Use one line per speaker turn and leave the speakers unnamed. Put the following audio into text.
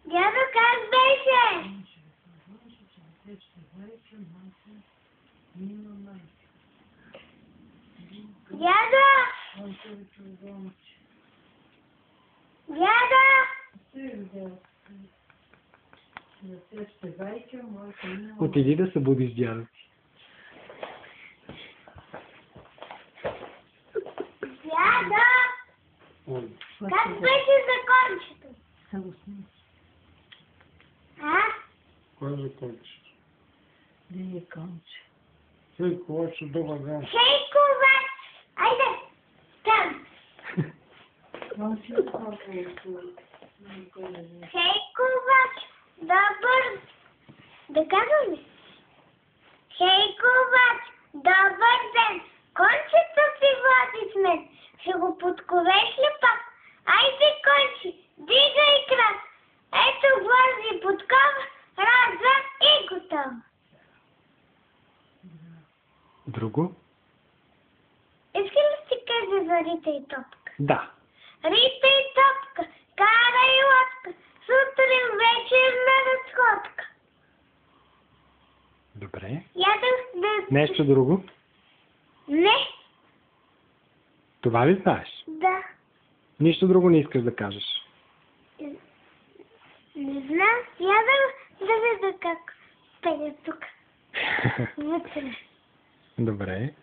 Дядо, как беше? Дядо! Дядо!
Отиди да се будиш, дядо.
Дядо! Как беше закончето? А?
Кой закончи?
Не е конче.
Хей, коваче, добър ден.
Хей, ковач! Айде! Там! Хей, ковач! Добър... Да казвам ли? Хей, ковач! Добър ден! Кончето си води с мен. Ще го подковеш ли пак? Айде, конче! Дигай крак! Ето вози подкова, раза и готово.
Друго?
Иска ли си кажа за Рита и Топка?
Да.
Рита и Топка, карай лодка, сутрин вечер на разходка.
Добре.
Ядах да...
Нещо друго?
Не,
Това ли знаеш?
да.
Нищо друго не искаш да кажеш.
Не знам, ядах да видя как пея тук. Вътре.
Добре.